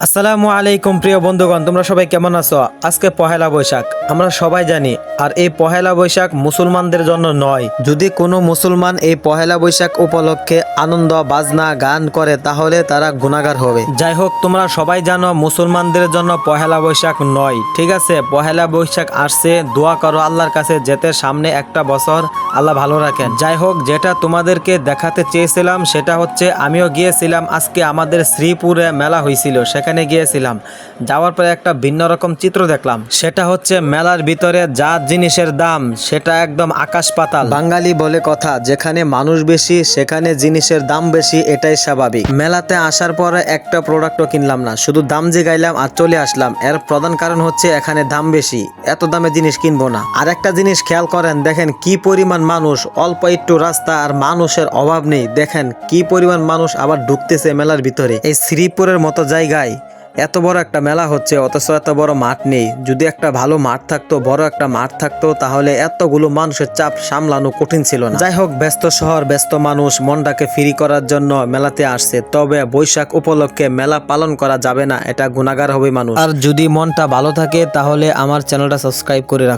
আসসালামু আলাইকুম প্রিয় বন্ধুগণ, তোমরা সবাই কেমন আছো? আজকে পহেলা বৈশাখ, আমরা সবাই জানি। আর এই পহেলা বৈশাখ মুসলমানদের জন্য নয়। যদি কোনো মুসলমান এই পহেলা বৈশাখ উপলক্ষে আনন্দ বাজনা গান করে তাহলে তারা গুনাহগার হবে। যাই হোক, তোমরা সবাই জানো মুসলমানদের জন্য পহেলা বৈশাখ নয়। ঠিক আছে, পহেলা বৈশাখ আসছে, দোয়া করো আল্লাহর কাছে যেতে সামনে একটা বছর আল্লাহ ভালো রাখেন। যাই হোক, যেটা তোমাদেরকে দেখাতে চেয়েছিলাম সেটা হচ্ছে আমিও গিয়েছিলাম আজকে আমাদের শ্রীপুরে মেলা হয়েছিল, সেখানে গিয়েছিলাম। যাওয়ার পরে একটা ভিন্ন রকম চিত্র দেখলাম। সেটা হচ্ছে মেলার ভিতরে যা জিনিসের দাম সেটা একদম আকাশ পাতাল। বাঙালি বলে কথা, যেখানে মানুষ বেশি সেখানে জিনিসের দাম বেশি, এটাই স্বাভাবিক। মেলাতে আসার পরে একটা প্রোডাক্টও কিনলাম না, শুধু দাম জিগাইলাম আর চলে আসলাম। এর প্রধান কারণ হচ্ছে এখানে দাম বেশি, এত দামে জিনিস কিনবো না। আর একটা জিনিস খেয়াল করেন, দেখেন কি পরিমাণ মানুষ, অল্প একটু রাস্তা আর মানুষের অভাব নেই। দেখেন কি পরিমাণ মানুষ আবার ঢুকতেছে মেলার ভিতরে। এই শ্রীপুরের মতো জায়গায় এত বড় একটা মেলা হচ্ছে, অথচ এত বড় মাঠ নেই। যদি একটা ভালো মাঠ থাকতো, বড় একটা মাঠ থাকতো, তাহলে এতগুলো মানুষের চাপ সামলানো কঠিন ছিল না। যাই হোক, ব্যস্ত শহর, ব্যস্ত মানুষ মনটাকে ফ্রি করার জন্য মেলাতে আসছে। তবে বৈশাখ উপলক্ষে মেলা পালন করা যাবে না, এটা গুনাহগার হবে মানুষ। আর যদি মনটা ভালো থাকে তাহলে আমার চ্যানেলটা সাবস্ক্রাইব করে রাখুন।